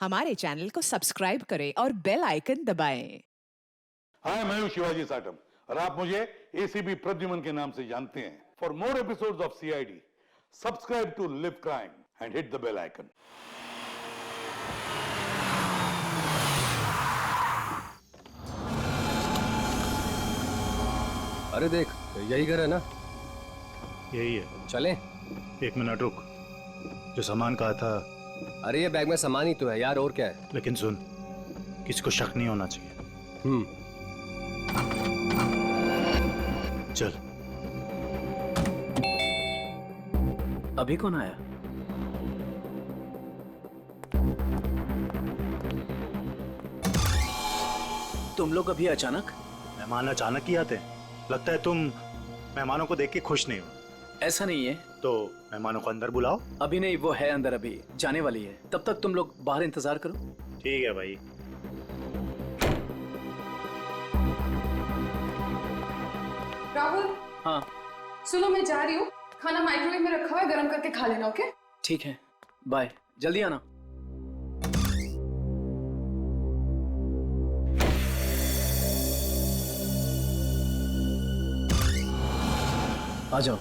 हमारे चैनल को सब्सक्राइब करें और बेल आइकन दबाएं। हाय, मैं हूं शिवाजी साटम और आप मुझे एसीपी प्रद्युमन के नाम से जानते हैं। For more episodes of CID, subscribe to Live Crime and hit the bell icon. अरे देख, यही घर है ना? यही है। चलें? एक मिनट रुक, जो सामान कहा था। अरे ये बैग में सामान ही तो है यार, और क्या है? लेकिन सुन, किसी को शक नहीं होना चाहिए। चल। अभी कौन आया? तुम लोग अभी अचानक? मेहमान अचानक ही आते हैं। लगता है तुम मेहमानों को देख के खुश नहीं हो। ऐसा नहीं है। तो मेहमानों को अंदर बुलाओ। अभी नहीं, वो है अंदर, अभी जाने वाली है। तब तक तुम लोग बाहर इंतजार करो। ठीक है भाई। राहुल, हाँ सुनो मैं जा रही हूँ। खाना माइक्रोवेव में रखा हुआ है, गर्म करके खा लेना। ओके? ठीक है, बाय, जल्दी आना। आ जाओ।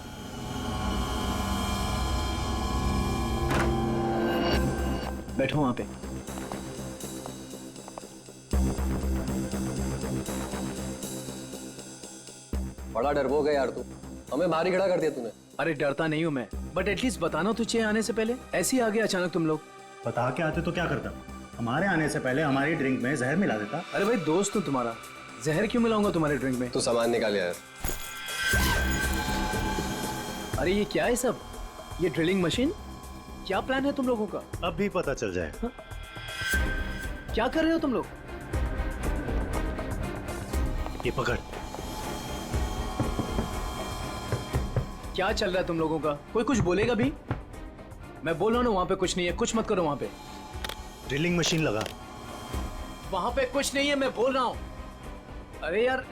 बैठो वहां पे। बड़ा डरपोक है यार तू, हमें बाहर ही खड़ा कर दिया तूने। अरे डरता नहीं हूं मैं, बट एटलीस्ट बताना तो चाहिए आने से पहले। ऐसे ही आ गए अचानक तुम लोग। बता के आते तो क्या करता? हमारे आने से पहले हमारी ड्रिंक में जहर मिला देता। अरे भाई, दोस्त हूं तुम्हारा, जहर क्यों मिलाऊंगा तुम्हारे ड्रिंक में? तू सामान निकाल यार। अरे ये क्या है सब? ये ड्रिलिंग मशीन? क्या प्लान है तुम लोगों का? अब भी पता चल जाएगा। क्या कर रहे हो तुम लोग? ये पकड़। क्या चल रहा है तुम लोगों का? कोई कुछ बोलेगा भी? मैं बोल रहा हूं ना, वहां पे कुछ नहीं है, कुछ मत करो वहां पे। ड्रिलिंग मशीन लगा। वहां पे कुछ नहीं है, मैं बोल रहा हूं। अरे यार,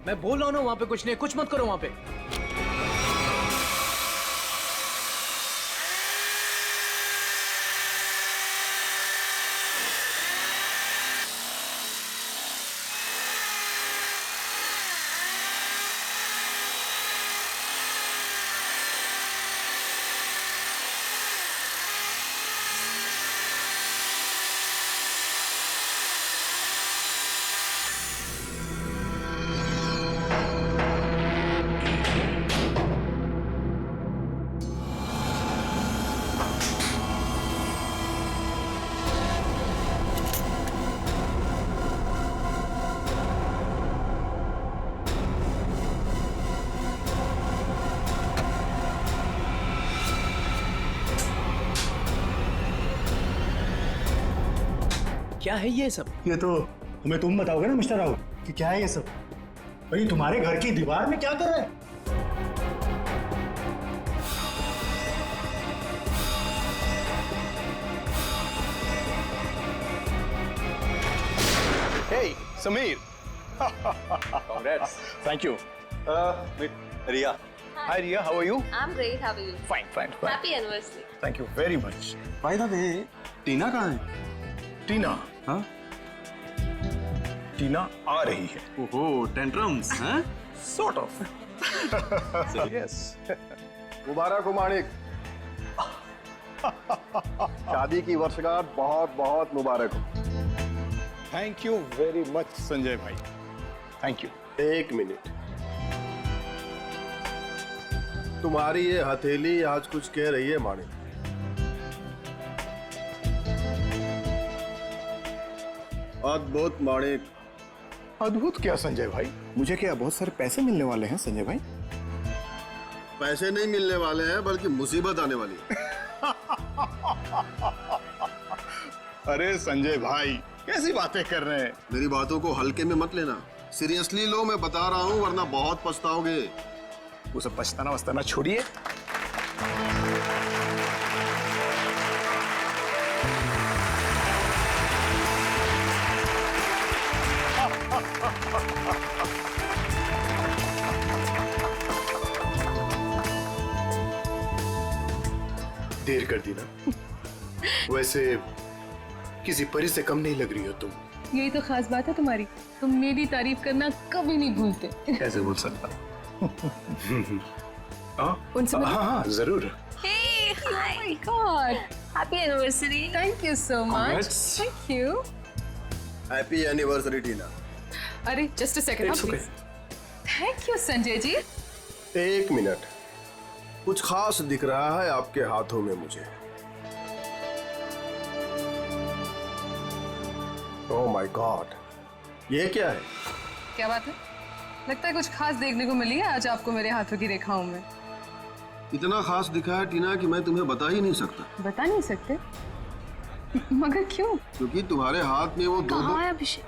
मैं बोल रहा हूं ना, वहां पे कुछ नहीं है, कुछ मत करो वहां पे। क्या है ये सब? ये तो हमें तुम बताओगे ना मिस्टर राहुल कि क्या है ये सब। भाई तुम्हारे घर की दीवार में क्या कर रहा है? Hey, Sameer. Congrats. Thank you. Meet Ria. Hi, Ria. How are you? I'm great. How are you? Fine, fine, fine. Happy anniversary. Thank you very much. By the way, टीना कहाँ है? टीना, हाँ? टीना आ रही है. ओहो, टेंट्रम्स, हैं? Sort of. So, yes. मुबारक हो माणिक। शादी की वर्षगांठ बहुत बहुत मुबारक हो। Thank you very much, Sanjay भाई. Thank you. एक मिनट, तुम्हारी ये हथेली आज कुछ कह रही है माणिक। अद्भुत माणिक। अद्भुत क्या संजय भाई? मुझे क्या बहुत सारे पैसे मिलने वाले हैं संजय भाई? पैसे नहीं मिलने वाले हैं, बल्कि मुसीबत आने वाली है। अरे संजय भाई, कैसी बातें कर रहे हैं? मेरी बातों को हल्के में मत लेना, सीरियसली लो, मैं बता रहा हूँ, वरना बहुत पछताओगे। वो सब पछताना वछताना छोड़िए। देर कर दी ना। वैसे किसी परी से कम नहीं लग रही हो तुम। यही तो खास बात है तुम्हारी, तुम मेरी तारीफ करना कभी नहीं भूलते। कैसे बोल सकता? उनसे हाँ हाँ जरूर। Hey, hi. Oh my God. Happy anniversary. Thank you so much. Congrats. Thank you. Happy anniversary Tina. अरे just a second, It's okay. please. Thank you, Sanjay ji. एक मिनट, कुछ खास दिख रहा है आपके हाथों में मुझे। ओह माय गॉड, ये क्या है? क्या बात है? लगता है कुछ खास देखने को मिली है आज आपको मेरे हाथों की रेखाओं में। इतना खास दिखा है टीना कि मैं तुम्हें बता ही नहीं सकता। बता नहीं सकते? मगर क्यों? क्योंकि तुम्हारे हाथ में वो दो कहाँ है अभिषेक?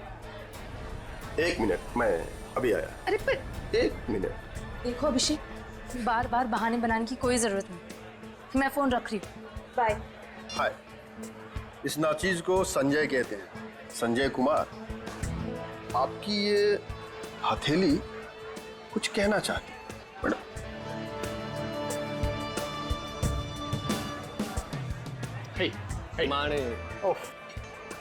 एक मिनट, मैं अभी आया। अरे पर एक मिनट। देखो अभिषेक, बार बार बहाने बनाने की कोई जरूरत नहीं। मैं फोन रख रही हूँ। बाय। हाय, इस नाचीज को संजय कहते हैं, संजय कुमार। आपकी ये हथेली कुछ कहना चाहती है मैडम। माने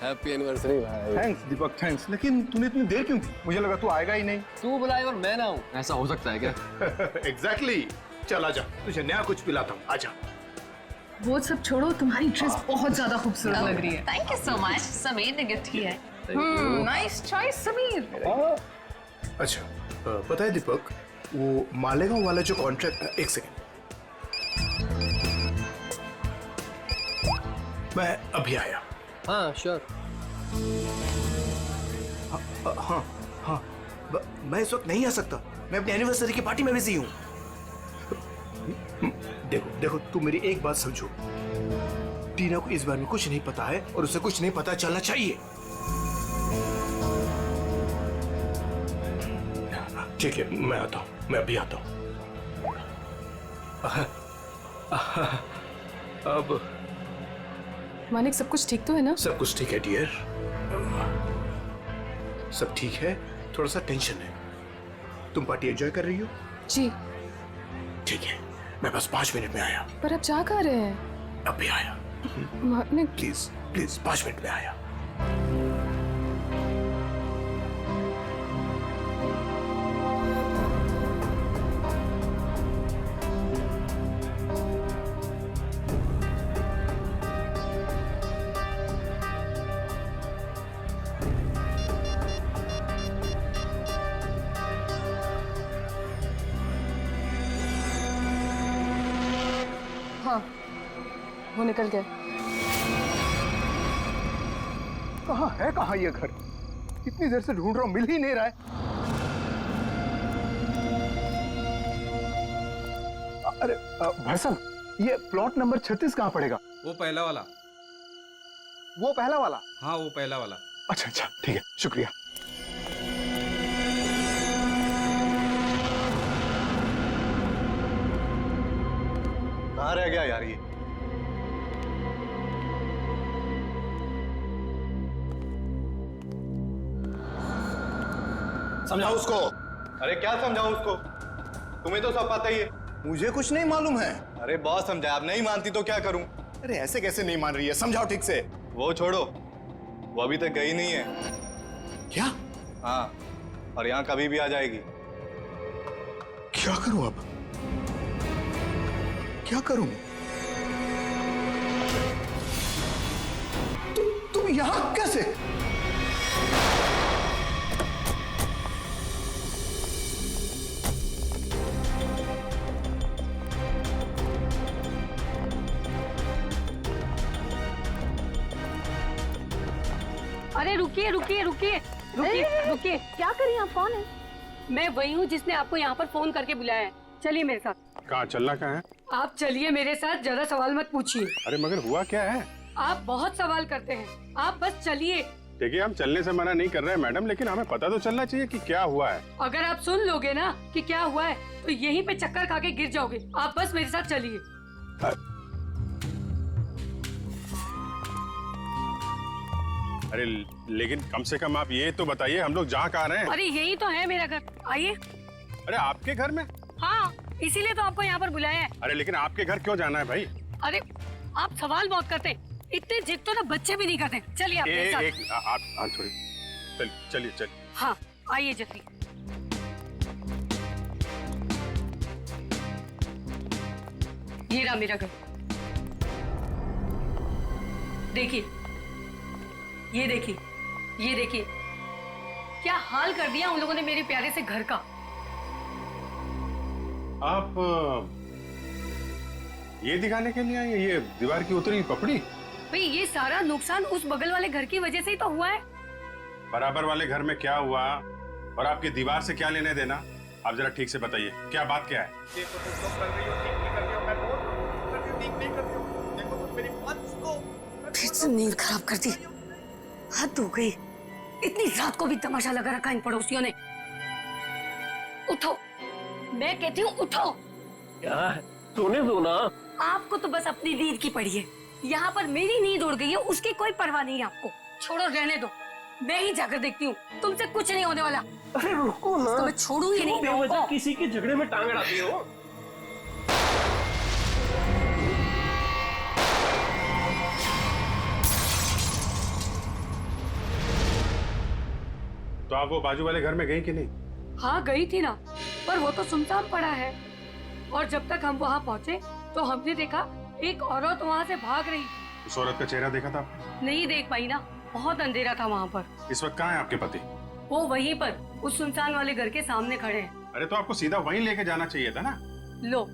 हैप्पी एनिवर्सरी भाई। थैंक्स दीपक, थैंक्स। लेकिन तूने इतनी देर क्यों की? मुझे लगा तू आएगा ही नहीं। तू बुलाए और मैं ना हूँ, ऐसा हो सकता है क्या? एग्जैक्टली। चल आजा, तुझे नया कुछ पिलाता हूँ, आजा। वो सब छोड़ो, तुम्हारी ड्रेस बहुत ज्यादा खूबसूरत लग रही है। Thank you so much. Sameer ने गिफ्ट किया है। Nice choice Sameer. अच्छा, पता है दीपक, वो मालेगांव वाला जो कॉन्ट्रैक्ट, एक सेकेंड, मैं अभी आया। हाँ श्योर। हाँ हाँ, मैं इस वक्त नहीं आ सकता, मैं अपनी एनिवर्सरी की पार्टी में बिजी हूँ। देखो देखो, तू मेरी एक बात समझो, टीना को इस बारे में कुछ नहीं पता है और उसे कुछ नहीं पता चलना चाहिए। ठीक है, मैं आता हूँ, मैं अभी आता हूँ। अब मानिक, सब कुछ ठीक तो है ना? सब कुछ ठीक है डियर, सब ठीक है। थोड़ा सा टेंशन है। तुम पार्टी एंजॉय कर रही हो? जी। ठीक है, मैं बस 5 मिनट में आया। पर अब जा कहाँ रहे हैं? अभी आया। मानिक, प्लीज प्लीज, 5 मिनट में आया। हाँ, वो निकल गए। कहाँ ये घर? इतनी देर से ढूंढ रहा हूँ, मिल ही नहीं रहा है। अरे भरसम, ये प्लॉट नंबर 36 कहाँ पड़ेगा? वो पहला वाला। वो पहला वाला? हाँ वो पहला वाला। अच्छा अच्छा, ठीक है, शुक्रिया। कहाँ रह गया यार ये? समझाओ उसको। अरे क्या समझाऊं उसको? तुम्हें तो सब पता ही है। मुझे कुछ नहीं मालूम है। अरे बहुत समझाया, अब नहीं मानती तो क्या करूं? अरे ऐसे कैसे नहीं मान रही है? समझाओ ठीक से। वो छोड़ो, वो अभी तक गई नहीं है। क्या? हाँ, और यहाँ कभी भी आ जाएगी। क्या करूं अब? क्या करूं? तुम यहां कैसे? अरे रुकिए रुकिए रुकिए रुकिए रुकिए। क्या करिए आप? कौन है? मैं वही हूँ जिसने आपको यहाँ पर फोन करके बुलाया है। चलिए मेरे साथ। कहाँ चलना कहाँ है? आप चलिए मेरे साथ, ज्यादा सवाल मत पूछिए। अरे मगर हुआ क्या है? आप बहुत सवाल करते हैं, आप बस चलिए। देखिए हम चलने से मना नहीं कर रहे हैं मैडम, लेकिन हमें पता तो चलना चाहिए कि क्या हुआ है। अगर आप सुन लोगे ना कि क्या हुआ है तो यहीं पे चक्कर खा के गिर जाओगे। आप बस मेरे साथ चलिए। अरे लेकिन कम से कम आप ये तो बताइए हम लोग जहाँ कहाँ रहे हैं। अरे यही तो है मेरा घर, आइए। अरे आपके घर में? हाँ, इसीलिए तो आपको यहाँ पर बुलाया है। अरे लेकिन आपके घर क्यों जाना है भाई? अरे आप सवाल बहुत करते हैं, इतने जिद तो ना बच्चे भी नहीं करते। चलिए आप मेरे साथ। आप थोड़ी चलिए चलिए। हाँ आइए जल्दी। ये रहा मेरा घर। देखिए, ये देखिए, ये देखिए, क्या हाल कर दिया उन लोगों ने मेरे प्यारे से घर का। आप ये दिखाने के लिए आई हैं, ये दीवार की उतरी पपड़ी? भाई ये सारा नुकसान उस बगल वाले घर की वजह से ही तो हुआ है। बराबर वाले घर में क्या हुआ और आपकी दीवार से क्या लेने देना? आप जरा ठीक से बताइए, क्या बात क्या है? देखो तुम लोग कर रही हो, ठीक नहीं कर रही हो, मैं बोल रहा हूँ, कर रही हो, ठीक नहीं कर रही हो। देखो तुम मेरी बात सुनो। फिर से नींद खराब कर दी। हद हो गई, इतनी रात को भी तमाशा लगा रखा इन पड़ोसियों ने। उठो, मैं कहती हूँ उठो। क्या सोने दो ना। आपको तो बस अपनी नींद की पड़ी है। यहाँ पर मेरी नींद उड़ गई है, उसकी कोई परवाह नहीं है आपको। छोड़ो, रहने दो, मैं ही जाकर देखती हूँ। तुमसे कुछ नहीं होने वाला। अरे रुको ना, तो मैं छोड़ू ही नहीं। बेवजह किसी के झगड़े में टांग अड़ाती हो। तो आप वो बाजू वाले घर में गई कि नहीं? हाँ गई थी ना, पर वो तो सुनसान पड़ा है। और जब तक हम वहाँ पहुँचे तो हमने देखा एक औरत वहाँ से भाग रही। उस औरत का चेहरा देखा था आपने? नहीं देख पाई ना, बहुत अंधेरा था वहाँ पर। इस वक्त कहाँ है आपके पति? वो वहीं पर उस सुनसान वाले घर के सामने खड़े हैं। अरे तो आपको सीधा वहीं लेके जाना चाहिए था ना। लो,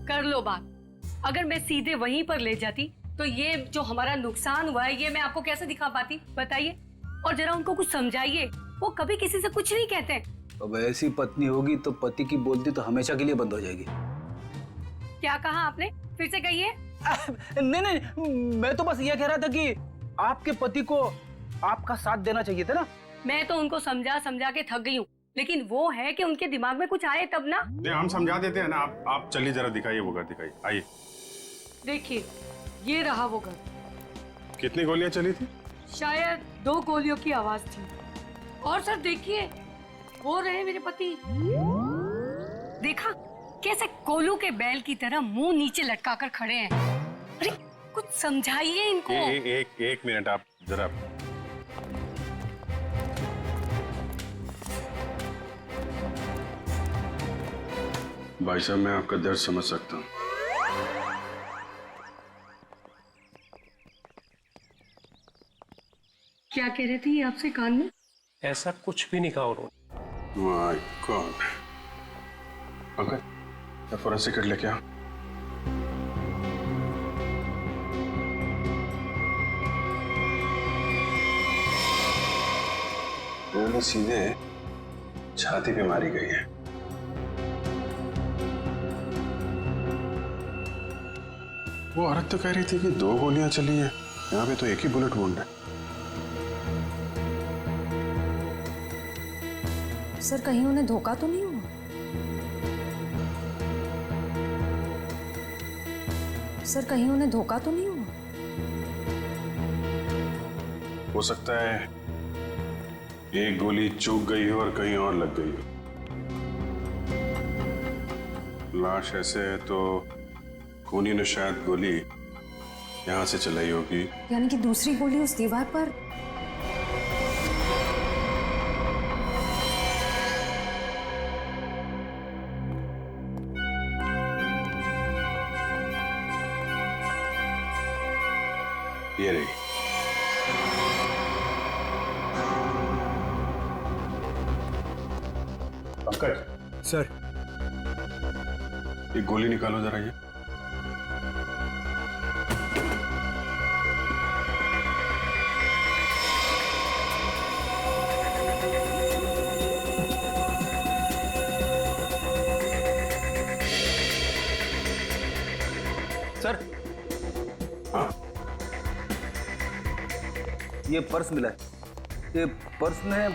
कर लो बात। अगर मैं सीधे वहीं पर ले जाती तो ये जो हमारा नुकसान हुआ है ये मैं आपको कैसे दिखा पाती, बताइए। और जरा उनको कुछ समझाइए, वो कभी किसी से कुछ नहीं कहते। अब ऐसी पत्नी होगी तो पति की बोलती तो हमेशा के लिए बंद हो जाएगी। क्या कहा आपने, फिर से कहिए। नहीं नहीं, मैं तो बस ये कह रहा था कि आपके पति को आपका साथ देना चाहिए था ना। मैं तो उनको समझा समझा के थक गई हूँ, लेकिन वो है कि उनके दिमाग में कुछ आए तब ना। नहीं, हम समझा देते हैं ना। आप चलिए, जरा दिखाइए वो घर, दिखाइए, आइए। देखिए, ये रहा वो घर। कितनी गोलियां चली थी? शायद 2 गोलियों की आवाज थी। और सर देखिए, वो रहे मेरे पति। देखा कैसे कोलू के बैल की तरह मुंह नीचे लटकाकर खड़े हैं। अरे कुछ समझाइए इनको। एक मिनट, आप जरा। भाई साहब, मैं आपका दर्द समझ सकता हूँ। क्या कह रहे थे ये आपसे कान में? ऐसा कुछ भी नहीं कहा उन्होंने। My God. अंकल, मैं फोरेंसिक किट लेके आ। गोली सीधे छाती पे मारी गई है। वो औरत तो कह रही थी कि 2 गोलियां चली हैं, यहाँ पे तो एक ही बुलेट वुंड है। सर कहीं उन्हें धोखा तो नहीं हुआ? सर कहीं उन्हें धोखा तो नहीं हुआ? हो सकता है एक गोली चूक गई हो और कहीं और लग गई हो। लाश ऐसे है तो खूनी ने शायद गोली यहां से चलाई होगी। यानी कि दूसरी गोली उस दीवार पर। ये रही। पंकज सर, एक गोली निकालो जरा। ये सर, हाँ, ये पर्स मिला है। ये पर्स में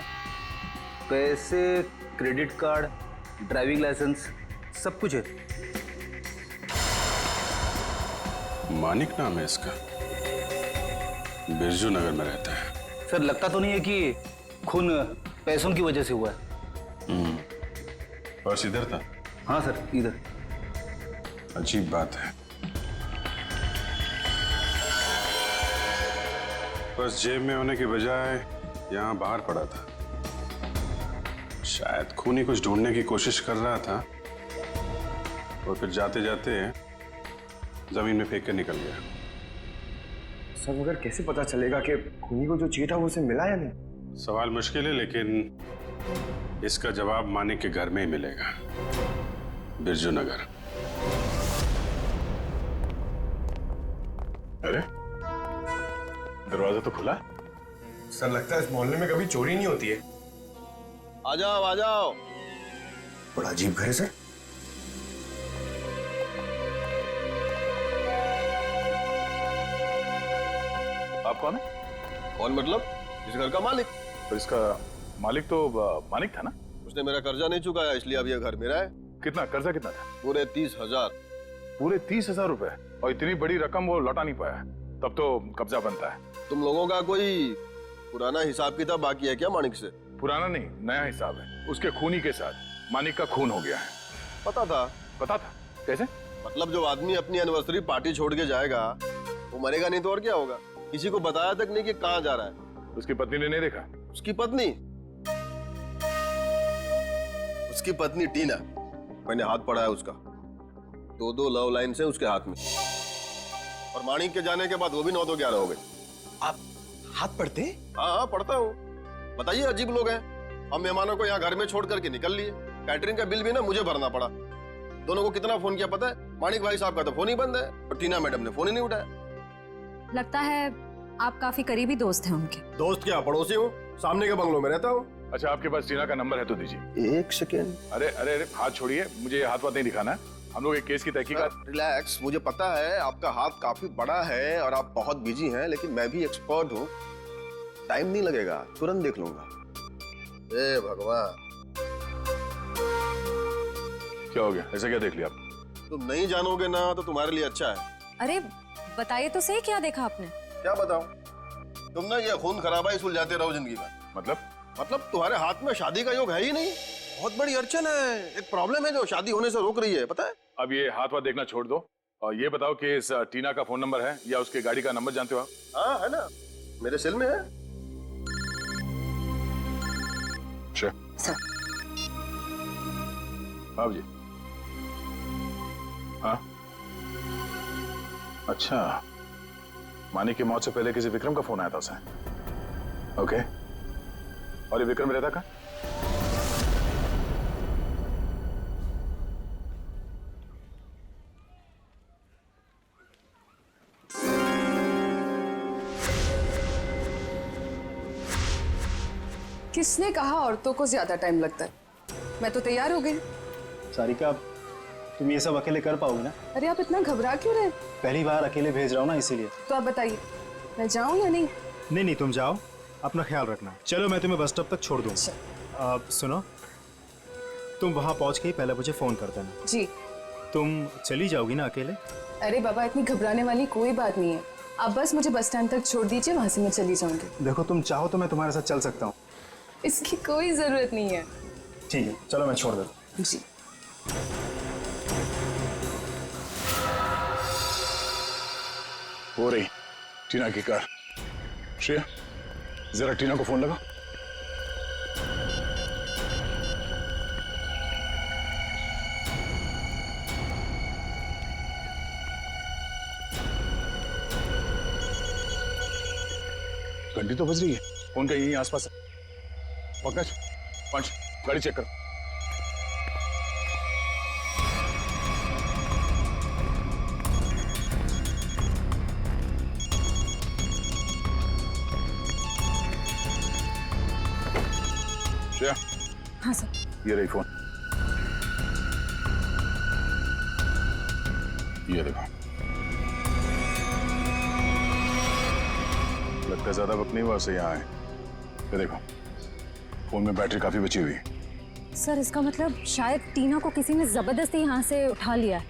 पैसे, क्रेडिट कार्ड, ड्राइविंग लाइसेंस सब कुछ है। मानिक नाम है इसका, बिरजू नगर में रहता है। सर लगता तो नहीं है कि खून पैसों की वजह से हुआ है। पर्स इधर था? हाँ सर, इधर। अजीब बात है। बस जेब में होने की बजाय यहाँ बाहर पड़ा था। शायद खूनी कुछ ढूंढने की कोशिश कर रहा था और फिर जाते जाते जमीन में फेंक कर निकल गया। सर मगर कैसे पता चलेगा कि खूनी को जो चाहिए था वो उसे मिला या नहीं? सवाल मुश्किल है, लेकिन इसका जवाब मानिक के घर में ही मिलेगा, बिरजू नगर। अरे दरवाजा तो खुला है। सर लगता है इस मोहल्ले में कभी चोरी नहीं होती है। आ जाओ आ जाओ। बड़ा अजीब घर है सर। आप कौन है? कौन मतलब? इस घर का मालिक। तो इसका मालिक तो मानिक था ना? उसने मेरा कर्जा नहीं चुकाया, इसलिए अब यह घर मेरा है। कितना कर्जा कितना था? पूरे 30,000। पूरे 30,000 रुपए? और इतनी बड़ी रकम वो लौटा नहीं पाया, तब तो कब्जा बनता है। तुम लोगों का कोई पुराना हिसाब किताब बाकी है क्या मानिक से? पुराना नहीं, नया हिसाब है। उसके खूनी के साथ मानिक का खून हो गया है। पता था? पता था? कैसे? मतलब जो आदमी अपनी एनिवर्सरी पार्टी छोड़ के जाएगा वो मरेगा नहीं तो और क्या होगा? किसी को बताया तक नहीं कि कहाँ जा रहा है। उसकी पत्नी ने नहीं देखा? उसकी पत्नी? उसकी पत्नी टीना, मैंने हाथ पढ़ा है उसका। 2 लव लाइन से उसके हाथ में, और माणिक के जाने के बाद वो भी 9 तो 11 हो गए। आप हाथ पढ़ते? हाँ पढ़ता हूँ। बताइए, अजीब लोग हैं। हम मेहमानों को यहाँ घर में छोड़ करके निकल लिए। कैटरिंग का बिल भी ना मुझे भरना पड़ा। दोनों को कितना फोन किया पता है? माणिक भाई साहब का तो फोन ही बंद है और टीना मैडम ने फोन ही नहीं उठाया। लगता है आप काफी करीबी दोस्त हैं उनके। दोस्त क्या, पड़ोसी हूँ, सामने के बंगलों में रहता हूँ। अच्छा, आपके पास टीना का नंबर है तो दीजिए। 1 सेकेंड। अरे अरे अरे, हाथ छोड़िए, मुझे ये हाथ नहीं दिखाना है। हम लोग एक केस की तहकीकात। रिलैक्स, मुझे पता है आपका हाथ काफी बड़ा है और आप बहुत बिजी हैं, लेकिन मैं भी एक्सपर्ट हूँ। टाइम नहीं लगेगा, तुरंत देख लूंगा। ए भगवान, क्या हो गया? ऐसा क्या देख लिया आप? तुम नहीं जानोगे ना तो तुम्हारे लिए अच्छा है। अरे बताइए तो सही, क्या देखा आपने? क्या बताऊं? तुम ना ये खून खराबा ही सुलझाते रहो जिंदगी में। मतलब तुम्हारे हाथ में शादी का योग है ही नहीं। बहुत बड़ी अड़चन है, एक प्रॉब्लम है जो शादी होने से रोक रही है, पता है? अब ये हाथ देखना छोड़ दो और ये बताओ कि इस टीना का फोन नंबर है या उसके गाड़ी का नंबर जानते हो आप? हाँ है ना, मेरे सेल में है। सर। बाबू जी। हाँ अच्छा, मानिक की मौत से पहले किसी विक्रम का फोन आया था उसे। ओके, और ये विक्रम रहता कहाँ? किसने कहा औरतों को ज्यादा टाइम लगता है? मैं तो तैयार हो गई। सारिका, तुम ये सब अकेले कर पाओगे ना? अरे आप इतना घबरा क्यों रहे? पहली बार अकेले भेज रहा हूँ ना, इसीलिए। तो आप बताइए, मैं जाऊं या नहीं? नहीं, तुम जाओ, अपना ख्याल रखना। चलो मैं तुम्हें बस स्टॉप तक छोड़ दूँ। सुनो, तुम वहाँ पहुँच के ही पहले मुझे फोन कर देना। जी। तुम चली जाओगी ना अकेले? अरे बाबा, इतनी घबराने वाली कोई बात नहीं है। आप बस मुझे बस स्टैंड तक छोड़ दीजिए, वहां से मैं चली जाऊंगी। देखो, तुम चाहो तो मैं तुम्हारे साथ चल सकता हूँ। इसकी कोई जरूरत नहीं है। ठीक है, चलो मैं छोड़ देता हूँ। जी। हो रही टीना की कार। श्रेया, जरा टीना को फोन लगा। घंटी तो बज रही है, फोन का यहीं आसपास है। पंकज, पंच, गाड़ी चेक करो। श्रेया। हाँ सर। ये रही फोन, ये देखो। लगता है ज्यादा वक्त नहीं हुआ उसे यहाँ आए। ये देखो, फोन में बैटरी काफी बची हुई है। सर इसका मतलब शायद टीना को किसी ने जबरदस्ती यहाँ से उठा लिया है,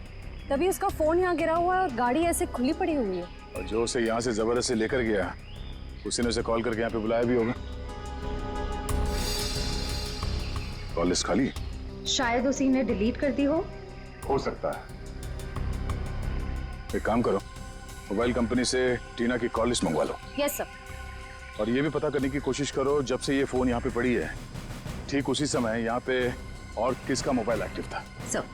तभी उसका फोन यहाँ गिरा हुआ है और गाड़ी ऐसे खुली पड़ी हुई है। और जो उसे यहाँ से जबरदस्ती लेकर गया, उसी ने उसे कॉल करके यहाँ पे बुलाया भी होगा। कॉल लिस्ट खाली? शायद उसी ने डिलीट कर दी हो सकता है। एक काम करो, मोबाइल कंपनी से टीना की कॉल लिस्ट मंगवा लो। Yes sir. और ये भी पता करने की कोशिश करो जब से ये फोन यहाँ पे पड़ी है ठीक उसी समय यहाँ पे और किसका मोबाइल एक्टिव था। सर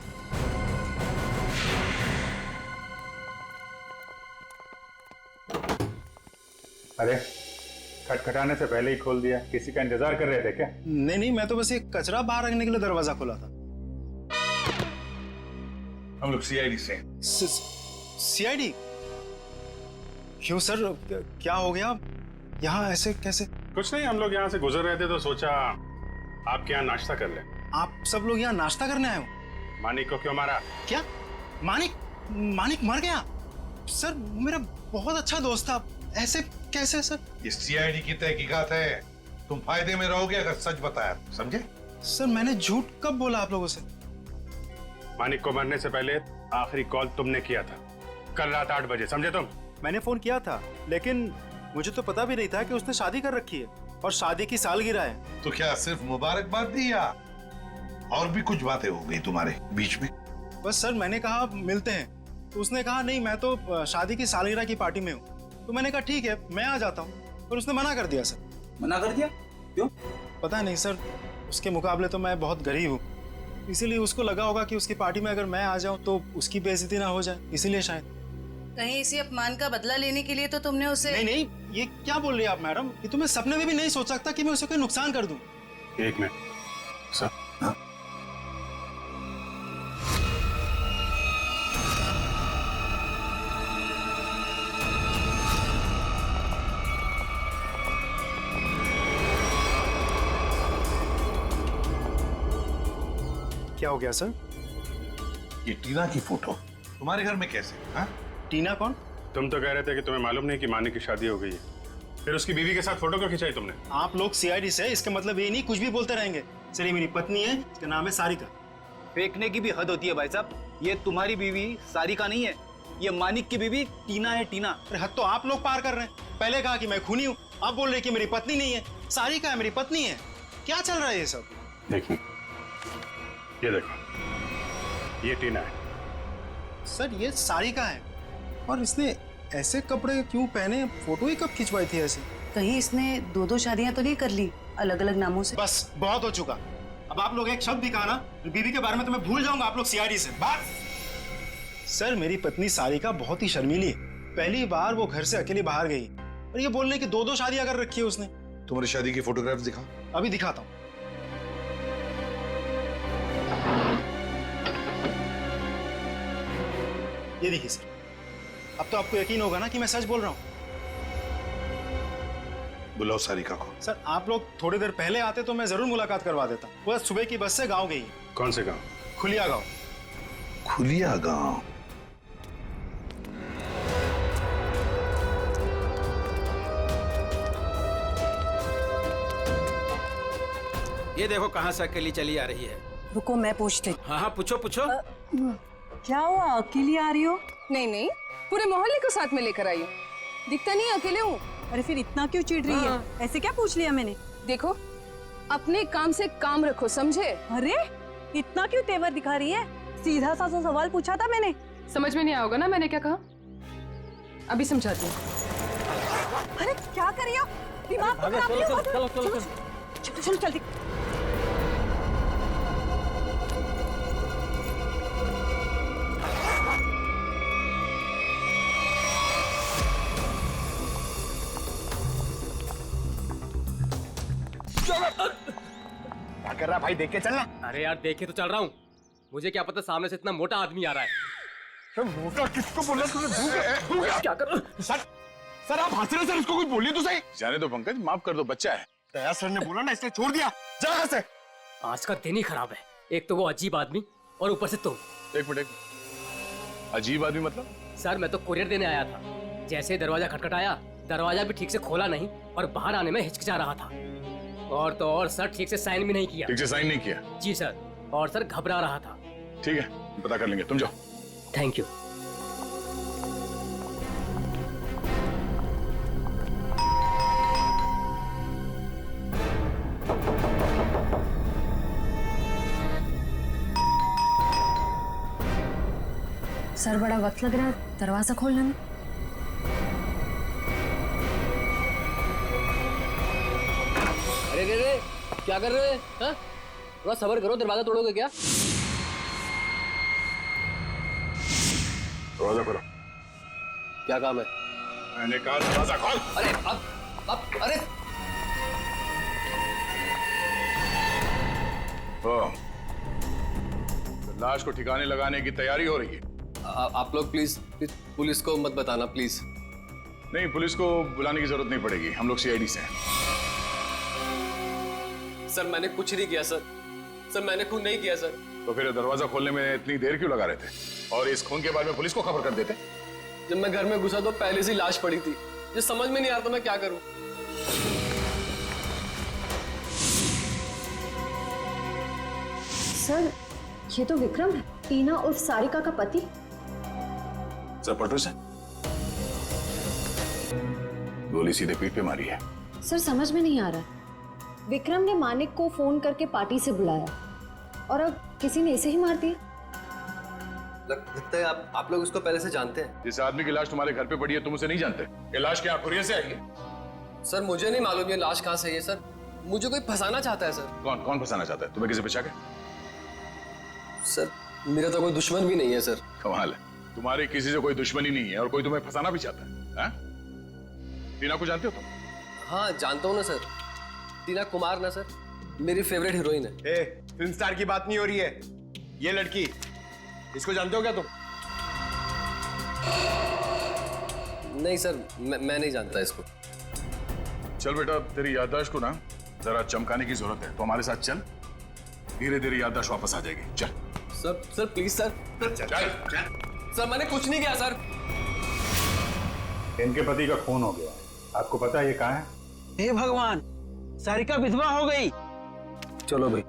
अरे खटखटाने से पहले ही खोल दिया, किसी का इंतजार कर रहे थे क्या? नहीं नहीं, मैं तो बस ये कचरा बाहर रखने के लिए दरवाजा खोला था। हम लोग सीआईडी से। सीआईडी? क्यों सर, क्या हो गया? यहाँ ऐसे कैसे? कुछ नहीं, हम लोग यहाँ से गुजर रहे थे तो सोचा आपके यहाँ नाश्ता कर ले। आप सब लोग यहाँ नाश्ता करने आए हो? मानिक को क्यों मारा? क्या मानिक? मानिक मर गया? सर मेरा बहुत अच्छा दोस्त था, ऐसे कैसे सर? ये सीआईडी की तहकीकात है, तुम फायदे में रहोगे अगर सच बताया, समझे? सर मैंने झूठ कब बोला आप लोगों से? मानिक को मरने से पहले आखिरी कॉल तुमने किया था, कल रात 8 बजे, समझे तुम? मैंने फोन किया था, लेकिन मुझे तो पता भी नहीं था कि उसने शादी कर रखी है और शादी की सालगिरह है। तो क्या सिर्फ मुबारकबाद दी या और भी कुछ बातें हो गई तुम्हारे बीच में? बस सर मैंने कहा मिलते हैं, तो उसने कहा नहीं मैं तो शादी की सालगिरह की पार्टी में हूँ। तो मैंने कहा ठीक है मैं आ जाता हूँ, पर उसने मना कर दिया सर। मना कर दिया? क्यों? पता नहीं सर, उसके मुकाबले तो मैं बहुत गरीब हूँ, इसीलिए उसको लगा होगा कि उसकी पार्टी में अगर मैं आ जाऊँ तो उसकी बेइज्जती ना हो जाए, इसीलिए शायद। कहीं इसी अपमान का बदला लेने के लिए तो तुमने उसे... नहीं नहीं, ये क्या बोल रही है आप मैडम? ये तो मैं सपने में भी नहीं सोच सकता कि मैं उसे कोई नुकसान कर दूं। एक मिनट सर। हाँ? क्या हो गया सर? ये टीना की फोटो तुम्हारे घर में कैसे? हाँ? टीना कौन? तुम तो कह रहे थे कि तुम्हें मालूम नहीं कि मानिक की शादी हो गई है, फिर उसकी बीवी के साथ फोटो क्यों खिंचाई तुमने? आप लोग सीआईडी से, इसका मतलब ये नहीं कुछ भी बोलते रहेंगे। सर ये मेरी पत्नी है, इसका नाम है सारिका। फेंकने की भी हद होती है भाई साहब, ये तुम्हारी बीवी सारिका नहीं है, ये मानिक की बीवी टीना है, टीना। अरे हद तो आप लोग पार कर रहे हैं। पहले कहा कि मैं खूनी हूँ, अब बोल रहे कि मेरी पत्नी नहीं है, सारिका है मेरी पत्नी है। क्या चल रहा है ये सब? देखिए ये देखो, ये टीना है। सर ये सारिका है, और इसने ऐसे कपड़े क्यों पहने? फोटो ही कब खिंचवाई थी ऐसे? कहीं इसने 2-2 शादियां तो नहीं कर ली अलग अलग नामों से? बस बहुत हो चुका। अब आप लोग एक शब्द भी कहा ना बीवी के बारे में तो मैं भूल जाऊंगा आप लोग सीआईडी से। बस सर मेरी पत्नी सारिका बहुत ही शर्मीली है, पहली बार वो घर से अकेली बाहर गई, और ये बोलने की 2-2 शादियां कर रखी है उसने। तुम्हारी शादी की फोटोग्राफ्स दिखा। अभी दिखाता हूँ। ये देखिए सर, अब तो आपको यकीन होगा ना कि मैं सच बोल रहा हूँ। बुलाओ सारिका को। सर आप लोग थोड़ी देर पहले आते तो मैं जरूर मुलाकात करवा देता। वो सुबह की बस से गांव गई। कौन से गांव? खुलिया गांव। खुलिया गांव? ये देखो कहाँ से अकेली चली आ रही है। रुको मैं पूछती। हाँ हाँ पूछो पूछो। क्या हुआ, अकेली आ रही हो? नहीं नहीं, पूरे मोहल्ले को साथ में लेकर आई हूँ। दिखता नहीं अकेले हूँ। अरे फिर इतना क्यों चिढ़ रही है? ऐसे क्या पूछ लिया मैंने? देखो अपने काम से काम रखो, समझे? अरे इतना क्यों तेवर दिखा रही है? सीधा सा सवाल पूछा था मैंने। समझ में नहीं आओगे ना मैंने क्या कहा? अभी समझाती हूँ। अरे क्या कर रही हो? दिमाग को खराब नहीं हो? चलो चलो चलो चलो जल्दी। क्या कर रहा भाई, देख के चलना। अरे यार देखे तो चल रहा हूँ, मुझे क्या पता सामने से इतना मोटा आदमी आ रहा है। मोटा किसको बोला तूने? क्या कर? सर आप हंस रहे सर, इसको कुछ बोलिए तो सही। जाने दो पंकज, माफ कर दो, बच्चा है। दया सर ने बोला ना, इसने छोड़ दिया। जा यहाँ से। आज का दिन ही खराब है, एक तो वो अजीब आदमी और ऊपर से तुम। एक मिनट, अजीब आदमी मतलब? सर मैं तो कुरियर देने आया था, जैसे ही दरवाजा खटखटाया, दरवाजा भी ठीक से खोला नहीं और बाहर आने में हिचकिचा रहा था। और तो और सर ठीक से साइन भी नहीं किया। ठीक से साइन नहीं किया? जी सर, और सर घबरा रहा था। ठीक है पता कर लेंगे, तुम जाओ। Thank you. सर बड़ा वक्त लग रहा है दरवाजा खोलने में। अरे रे रे, क्या कर रहे हो? हाँ? थोड़ा सब्र करो, दरवाजा तोड़ोगे क्या? दरवाजा खोलो। क्या काम है? मैंने कहा दरवाजा खोल। अरे अब अरे लाश को ठिकाने लगाने की तैयारी हो रही है। आप लोग प्लीज पुलिस को मत बताना प्लीज। नहीं, पुलिस को बुलाने की जरूरत नहीं पड़ेगी, हम लोग सीआईडी से हैं। सर मैंने कुछ नहीं किया सर। सर मैंने खून नहीं किया सर। तो फिर दरवाजा खोलने में इतनी देर क्यों लगा रहे थे? और इस खून के बारे में पुलिस को खबर कर देते? जब मैं घर में घुसा तो पहले से ही लाश पड़ी थी। ये समझ में नहीं आ रहा था मैं क्या करूं। सर ये तो विक्रम है, टीना उर्फ सारिका का पति। सर पटो से गोली सीधे पीठ पे मारी है। सर समझ में नहीं आ रहा, विक्रम ने मानिक को फोन करके पार्टी से बुलाया और अब किसी ने इसे ही मार दिया। लगता है आप लोग उसको पहले से जानते हैं। जिस आदमी की लाश तुम्हारे घर पे पड़ी है तुम उसे नहीं जानते? ये लाश क्या खुरिया से आई है? सर मुझे नहीं मालूम ये लाश कहाँ से है सर। मुझे कोई फंसाना चाहता है सर। कौन फंसाना चाहता है तुम्हें? किसी पे शक है? सर मेरा तो कोई दुश्मन भी नहीं है सर। कमाल है, तुम्हारी किसी से कोई दुश्मनी नहीं है और कोई तुम्हें फंसाना भी चाहता है। हाँ? टीना को जानते हो तुम? हाँ जानता हूँ ना सर। टीना कुमार ना सर, मेरी फेवरेट हीरोइन है। फिल्म स्टार की बात नहीं हो रही है, ये लड़की, इसको जानते हो क्या तुम? नहीं सर, मैं नहीं जानता इसको। चल बेटा, तेरी याददाश्त को ना जरा चमकाने की जरूरत है, तो हमारे साथ चल। धीरे धीरे याददाश्त वापस आ जाएगी। चल सर प्लीज सर। चल। सर मैंने कुछ नहीं किया सर। इनके पति का खून हो गया, आपको पता है ये कहाँ है? हे भगवान, सारिका विधवा हो गई। चलो भाई,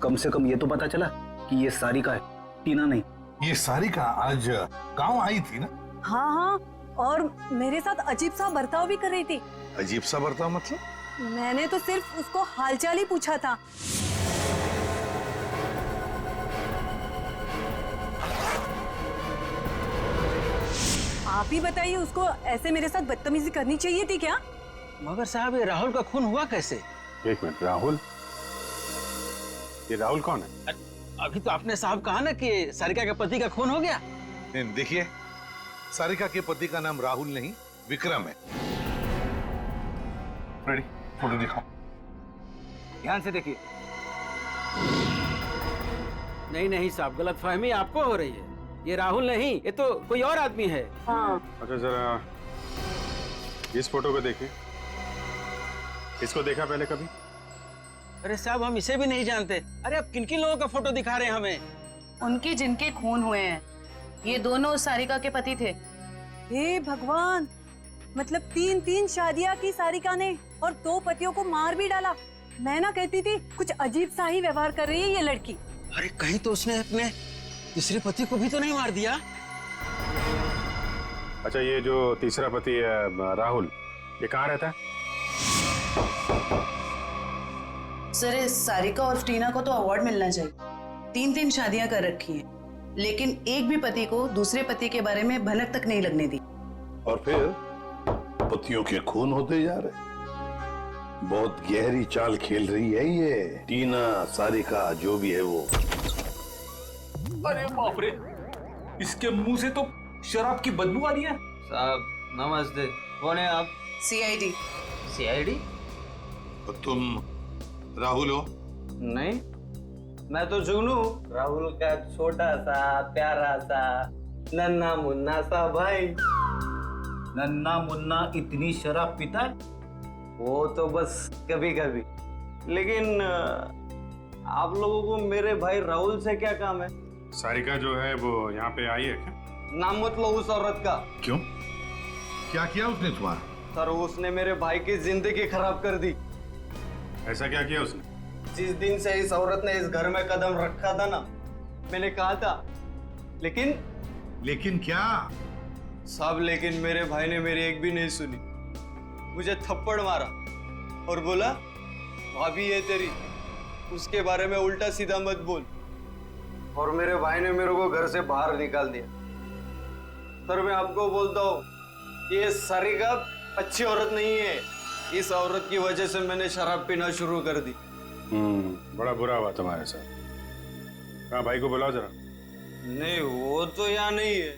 कम से कम ये तो पता चला कि ये सारिका है, टीना नहीं। ये सारिका आज गांव आई थी ना? हाँ हाँ, और मेरे साथ अजीब सा बर्ताव भी कर रही थी। अजीब सा बर्ताव मतलब? मैंने तो सिर्फ उसको हालचाल ही पूछा था। आप ही बताइए, उसको ऐसे मेरे साथ बदतमीजी करनी चाहिए थी क्या? मगर साहब ये राहुल का खून हुआ कैसे? एक मिनट, राहुल? ये राहुल कौन है? अभी तो आपने साहब कहा ना कि सारिका के पति का खून हो गया। देखिए, सारिका के पति का नाम राहुल नहीं विक्रम है। रेडी, फोटो दिखाओ। ध्यान से देखिए। नहीं साहब, गलतफहमी आपको हो रही है। ये राहुल नहीं, ये तो कोई और आदमी है। हाँ। अच्छा जरा इस फोटो को देखिए। इसको देखा पहले कभी? अरे साहब हम इसे भी नहीं जानते। अरे अब किन लोगों का फोटो दिखा रहे हैं हमें? उनके जिनके खून हुए हैं, ये दोनों सारिका के पति थे। हे भगवान, मतलब 3 शादियां की सारिका ने और 2 पतियों को मार भी डाला। मैं ना कहती थी कुछ अजीब सा ही व्यवहार कर रही है ये लड़की। अरे कहीं तो उसने अपने दूसरे पति को भी तो नहीं मार दिया? अच्छा ये जो तीसरा पति है राहुल, ये कहाँ रहता है? सर इस सारिका और टीना को तो अवार्ड मिलना चाहिए। 3 शादियां कर रखी हैं, लेकिन एक भी पति को दूसरे पति के बारे में भनक तक नहीं लगने दी। और फिर पतियों के खून होते जा रहे। बहुत गहरी चाल खेल रही है ये टीना, सारिका, जो भी है वो। अरे बाप रे, इसके मुंह से तो शराब की बदबू आ रही है। साहब नमस्ते, कौन है आप? सीआईडी। सीआईडी? तो तुम राहुल हो? नहीं, मैं तो जुगनू, राहुल का छोटा सा प्यारा सा नन्ना मुन्ना सा भाई। नन्ना मुन्ना इतनी शराब पीता है? वो तो बस कभी कभी, लेकिन आप लोगों को मेरे भाई राहुल से क्या काम है? सारिका जो है वो यहाँ पे आई है क्या? नाम मत लो उस औरत का। क्यों? क्या किया उसने तुम्हारा? सर उसने मेरे भाई की जिंदगी खराब कर दी। ऐसा क्या किया उसने? जिस दिन से इस औरत ने इस घर में कदम रखा था ना, मैंने कहा था, लेकिन क्या? सब लेकिन मेरे भाई ने मेरी एक भी नहीं सुनी। मुझे थप्पड़ मारा और बोला भाभी है तेरी, उसके बारे में उल्टा सीधा मत बोल। और मेरे भाई ने मेरे को घर से बाहर निकाल दिया। सर मैं आपको बोलता हूँ, ये सारिका अच्छी औरत नहीं है, इस औरत की वजह से मैंने शराब पीना शुरू कर दी। बड़ा बुरा हुआ तुम्हारे साथ। कहाँ भाई को बुलाओ जरा। नहीं, वो तो यहाँ नहीं है।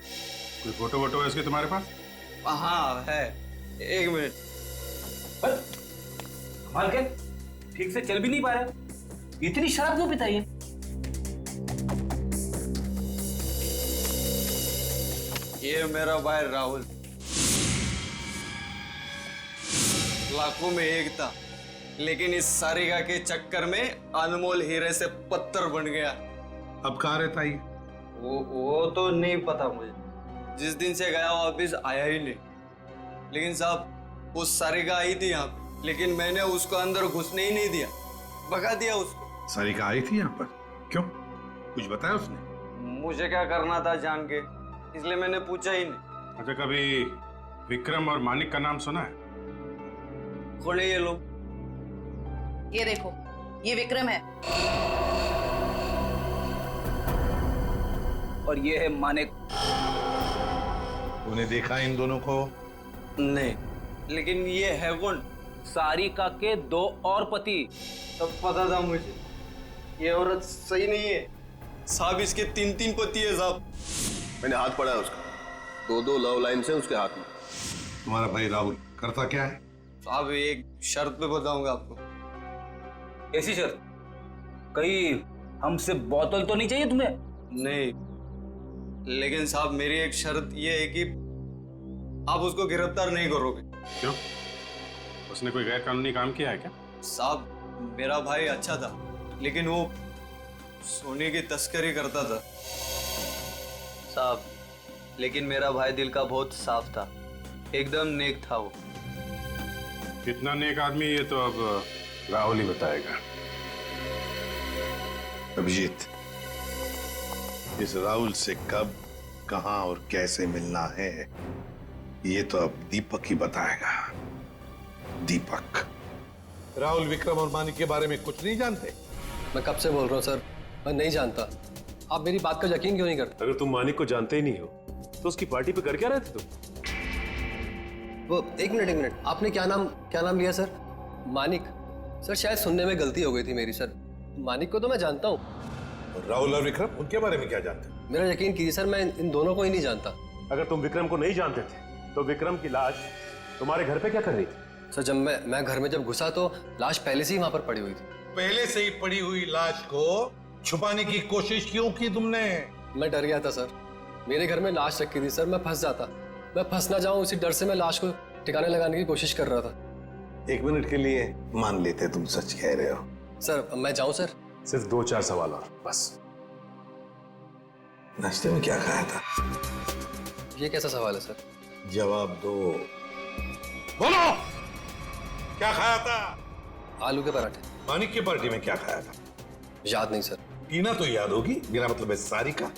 कोई फोटो वोटो है इसकी तुम्हारे पास? हाँ है, 1 मिनट। कमाल के, ठीक से चल भी नहीं पा रहे, इतनी शराब क्यों पिताई है? ये मेरा भाई राहुल, लाखों में एक था, लेकिन इस सारिका के चक्कर में अनमोल हीरे से पत्थर बन गया। अब कहाँ रहता है? वो तो नहीं पता मुझे। जिस दिन से गया वापिस आया ही नहीं। लेकिन साहब, उस सारिका आई थी यहाँ पे, लेकिन मैंने उसको अंदर घुसने ही नहीं दिया, भगा दिया उसको। सारिका आई थी यहाँ पर? क्यों, कुछ बताया उसने? मुझे क्या करना था जान के, इसलिए मैंने पूछा ही नहीं। अच्छा, कभी विक्रम और मानिक का नाम सुना है? कौन है ये लोग? ये देखो, ये विक्रम है और ये है मानिक। तूने देखा इन दोनों को? नहीं, लेकिन ये है कौन? सारिका के 2 और पति। सब पता था मुझे, ये औरत सही नहीं है साहब। इसके 3 पति है साहब। मैंने हाथ पड़ा है उसका, 2 लव लाइन्स है उसके हाथ में। तुम्हारा भाई राहुल करता क्या है? साहब, एक शर्त पे बताऊंगा आपको। ऐसी शर्त? कहीं हमसे बोतल तो नहीं चाहिए तुम्हें? नहीं, लेकिन साहब मेरी एक शर्त ये है कि आप उसको गिरफ्तार नहीं करोगे। क्यों, उसने कोई गैर कानूनी काम किया है क्या? साहब, मेरा भाई अच्छा था, लेकिन वो सोने की तस्करी करता था साहब। लेकिन मेरा भाई दिल का बहुत साफ था, एकदम नेक था वो। कितना नेक आदमी, ये तो अब राहुल ही बताएगा। अभिजीत, इस राहुल से कब, कहां और कैसे मिलना है, ये तो अब दीपक ही बताएगा। दीपक। राहुल विक्रम और मानिक के बारे में कुछ नहीं जानते? मैं कब से बोल रहा हूँ सर, मैं नहीं जानता। आप मेरी बात का यकीन क्यों नहीं करते? अगर तुम मानिक को जानते ही नहीं हो तो उसकी पार्टी पे कर क्या रहे थे तुम? वो एक मिनट, आपने क्या नाम लिया सर? मानिक? सर शायद सुनने में गलती हो गई थी मेरी सर। मानिक को तो मैं जानता हूँ। राहुल और विक्रम, उनके बारे में क्या जानते? मेरा यकीन कीजिए सर, मैं इन दोनों को ही नहीं जानता। अगर तुम विक्रम को नहीं जानते थे तो विक्रम की लाश तुम्हारे घर पे क्या कर रही थी? सर जब मैं घर में जब घुसा तो लाश पहले से ही वहां पर पड़ी हुई थी। पहले से ही पड़ी हुई लाश को छुपाने की कोशिश क्यों की तुमने? मैं डर गया था सर, मेरे घर में लाश रखी थी सर, मैं फंस जाता, मैं फंस ना जाऊं इसी डर से मैं लाश को ठिकाने लगाने की कोशिश कर रहा था। 1 मिनट के लिए मान लेते तुम सच कह रहे हो। सर मैं जाऊं सर? सिर्फ 2-4 सवाल और बस। नाश्ते में क्या खाया था? ये कैसा सवाल है सर? जवाब दो। बोलो, क्या खाया था? आलू के पराठे। मानिक की पार्टी में क्या खाया था? याद नहीं सर। टीना तो याद होगी, बिना मतलब है सारिका।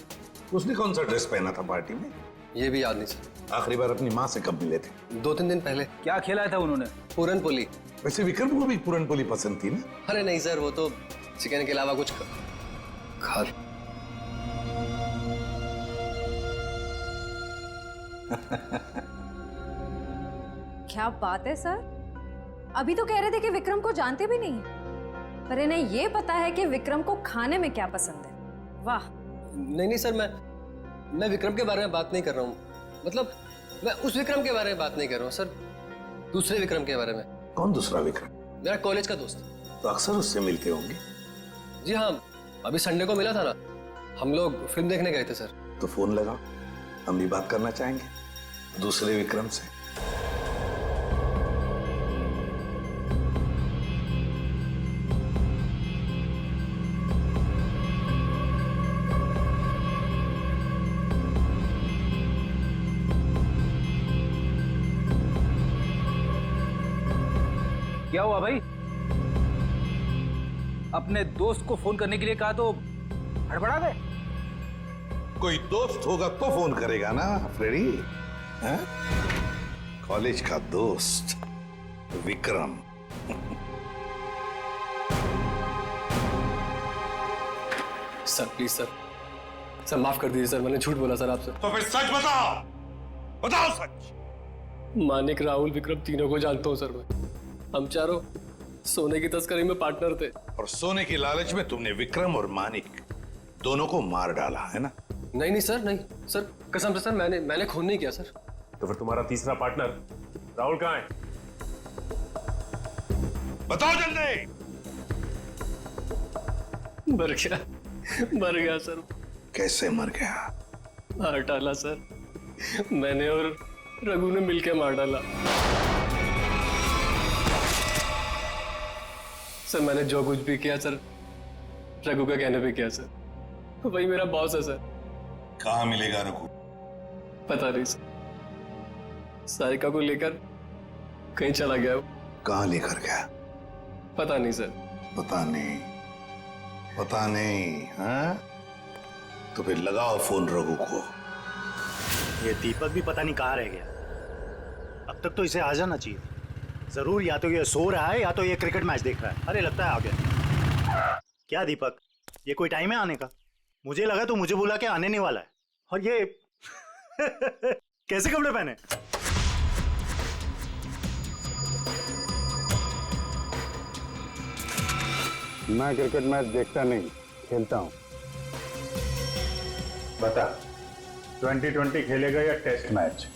उसने कौन सा ड्रेस पहना था पार्टी में? ये भी याद नहीं सर। आखिरी बार अपनी माँ से कब मिले थे? 2-3 दिन पहले। क्या खिलाया था उन्होंने? पूरन पोली। वैसे विक्रम को भी पूरन पोली पसंद थी ना? अरे नहीं सर, वो तो चिकन के अलावा कुछ खा। क्या बात है सर, अभी तो कह रहे थे कि विक्रम को जानते भी नहीं, पर इन्हें ये पता है कि विक्रम को खाने में क्या पसंद है। वाह। नहीं सर, मैं विक्रम के बारे में बात नहीं कर रहा हूँ, मतलब मैं उस विक्रम के बारे में बात नहीं कर रहा हूँ सर, दूसरे विक्रम के बारे में। कौन दूसरा विक्रम? मेरा कॉलेज का दोस्त। तो अक्सर उससे मिलते होंगे? जी हाँ, अभी संडे को मिला था ना, हम लोग फिल्म देखने गए थे सर। तो फोन लगाओ, हम भी बात करना चाहेंगे दूसरे विक्रम से। क्या हुआ भाई? अपने दोस्त को फोन करने के लिए कहा तो हड़बड़ा गए? कोई दोस्त होगा तो फोन करेगा ना फ्रेडी। हैं? कॉलेज का दोस्त विक्रम। सर प्लीज सर माफ कर दीजिए सर, मैंने झूठ बोला सर आपसे। तो फिर सच बताओ, बताओ सच। मानिक, राहुल, विक्रम तीनों को जानता हूँ सर मैं। हम चारों सोने की तस्करी में पार्टनर थे। और सोने की लालच में तुमने विक्रम और मानिक दोनों को मार डाला है ना? नहीं सर, नहीं सर, कसम से सर, मैंने खून नहीं किया सर। तो फिर तुम्हारा तीसरा पार्टनर राहुल कहाँ है? बताओ जल्दी। मर गया सर। कैसे मर गया? मार डाला सर, मैंने और रघु ने मिलके मार डाला। सर मैंने जो कुछ भी किया सर रघु के कहने पे किया सर, वही मेरा बॉस है सर। कहाँ मिलेगा रघु? पता नहीं सर, सारिका को लेकर कहीं चला गया वो। कहाँ लेकर गया? पता नहीं सर। पता नहीं हाँ? तो फिर लगाओ फोन रघु को। ये दीपक भी पता नहीं कहाँ रह गया। अब तक तो इसे आ जाना चाहिए। जरूर या तो ये सो रहा है या तो ये क्रिकेट मैच देख रहा है। अरे लगता है आ गया। क्या दीपक, ये कोई टाइम है आने का? मुझे लगा तो मुझे बुला के आने नहीं वाला है। और ये कैसे कपड़े पहने? मैं क्रिकेट मैच देखता नहीं, खेलता हूं। बता, 2020 खेलेगा या टेस्ट मैच?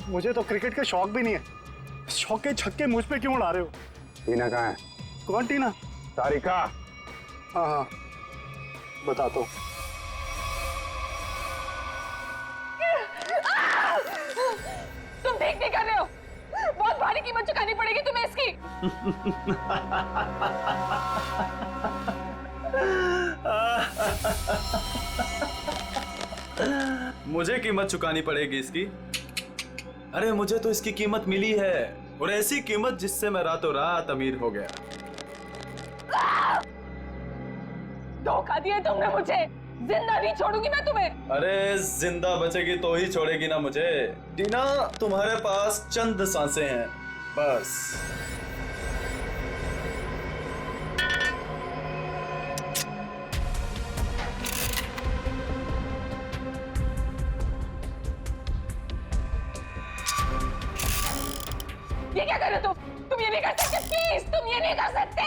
मुझे तो क्रिकेट का शौक भी नहीं है। शौक के छक्के मुझ पे क्यों उड़ा रहे हो? टीना कहाँ है? कौन टीना? सारिका। हाँ बता तो। तुम ठीक नहीं कर रहे हो। बहुत भारी कीमत चुकानी पड़ेगी तुम्हें इसकी। मुझे कीमत चुकानी पड़ेगी इसकी? अरे मुझे तो इसकी कीमत मिली है, और ऐसी कीमत जिससे मैं रातों रात अमीर हो गया। धोखा दिया तुमने मुझे, जिंदा नहीं छोड़ूंगी मैं तुम्हें। अरे जिंदा बचेगी तो ही छोड़ेगी ना मुझे। टीना, तुम्हारे पास चंद सांसें हैं बस। ये क्या कर रहे हो तुम ये नहीं कर सकते, प्लीज तुम ये नहीं कर सकते।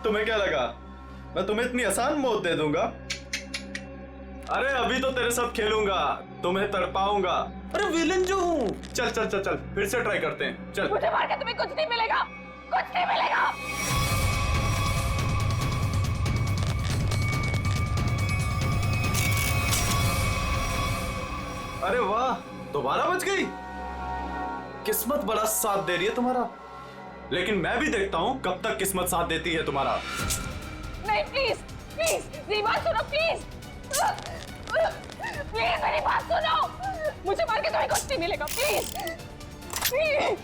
तुम्हें क्या लगा मैं तुम्हें इतनी आसान मौत दे दूंगा? अरे अभी तो तेरे साथ खेलूंगा, तुम्हें तड़पाऊंगा। अरे विलन जो हूँ। चल चल चल चल, फिर से ट्राई करते हैं। चल। मुझे मार के तुम्हें कुछ नहीं मिलेगा, कुछ नहीं मिलेगा। अरे वाह, दोबारा बच गई। किस्मत बड़ा साथ दे रही है तुम्हारा, लेकिन मैं भी देखता हूं कब तक किस्मत साथ देती है तुम्हारा। नहीं प्लीज प्लीज मेरी बात सुनो, प्लीज प्लीज मेरी बात सुनो। मुझे मार के तुम्हें कुछ नहीं मिलेगा, प्लीज प्लीज।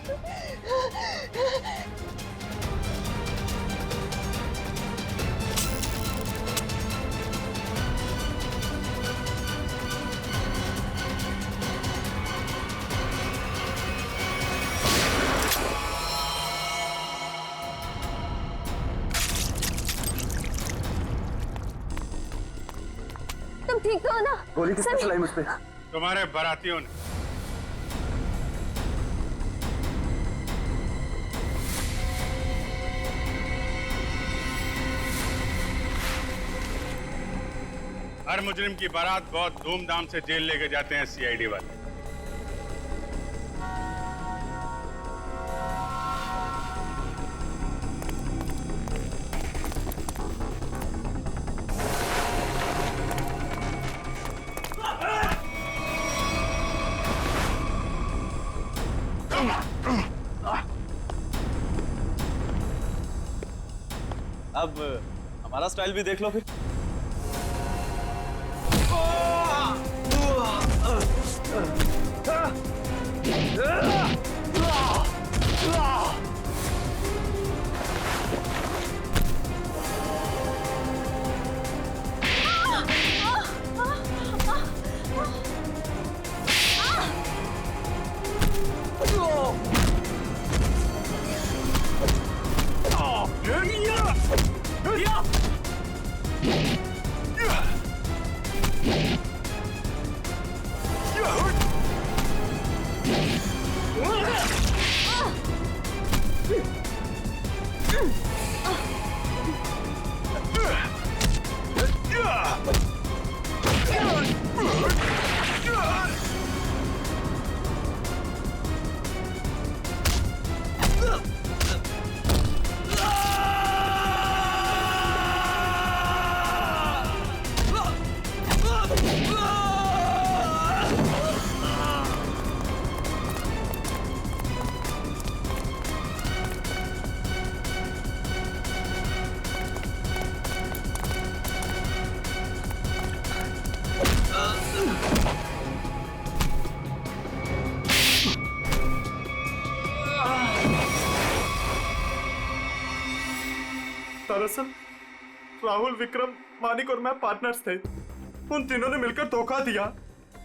तुम ठीक तो हो ना? गोली किसने चलाई मुझ पे? तुम्हारे बारातियों ने। हर मुजरिम की बारात बहुत धूमधाम से जेल लेके जाते हैं सीआईडी वाले। अब हमारा स्टाइल भी देख लो फिर। दरअसल राहुल, विक्रम, मानिक और मैं पार्टनर्स थे। उन तीनों ने मिलकर धोखा दिया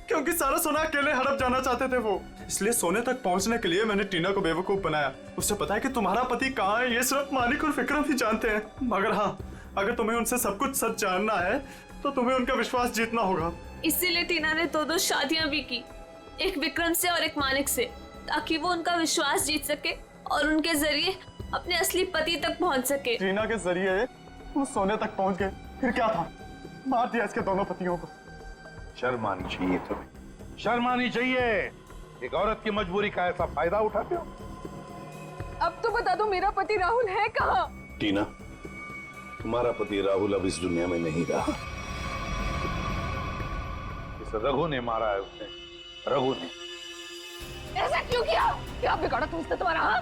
क्योंकि सारा सोना अकेले हड़प जाना चाहते थे वो। इसलिए सोने तक पहुंचने के लिए मैंने टीना को बेवकूफ बनाया। उससे पता है कि तुम्हारा पति कहाँ है, ये सिर्फ मानिक और विक्रम ही जानते हैं। मगर हाँ, अगर तुम्हें उनसे सब कुछ सच जानना है तो तुम्हें उनका विश्वास जीतना होगा। इसीलिए टीना ने दो शादियां भी की, एक विक्रम से और एक मानिक से, ताकि वो उनका विश्वास जीत सके और उनके जरिए अपने असली पति तक पहुंच सके। टीना के जरिए वो सोने तक पहुंच गए, फिर क्या था, मार दिया इसके दोनों पतियों को। शर्म आनी चाहिए तुम्हें, शर्म आनी चाहिए। एक औरत की मजबूरी का ऐसा फायदा उठाते हो। अब तो बता दो मेरा पति राहुल है कहाँ? टीना, तुम्हारा पति राहुल अब इस दुनिया में नहीं रहा। इस रघु ने मारा है उसने, रघु ने। ऐसा क्यों किया? क्या बिगाड़ा था उसने तुम्हारा? हाँ?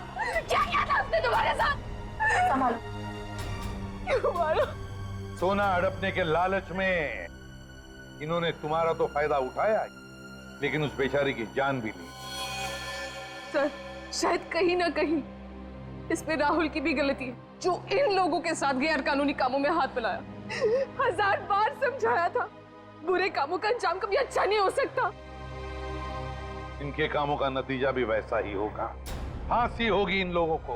क्या किया था उसने तुम्हारे साथ? संभालो। क्यों मारा? सोना हड़पने के लालच में इन्होंने तुम्हारा तो फायदा उठाया, लेकिन उस बेचारी की जान भी ली। सर, शायद कहीं ना कहीं इसमें राहुल की भी गलती है, जो इन लोगों के साथ गैर कानूनी कामों में हाथ मिलाया। 1000 बार समझाया था, बुरे कामों का अंजाम कभी अच्छा नहीं हो सकता। इनके कामों का नतीजा भी वैसा ही होगा। फांसी होगी इन लोगों को,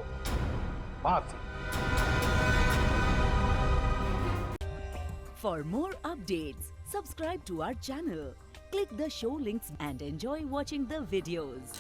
फांसी। For more updates, subscribe to our channel, click the show links and enjoy watching the videos.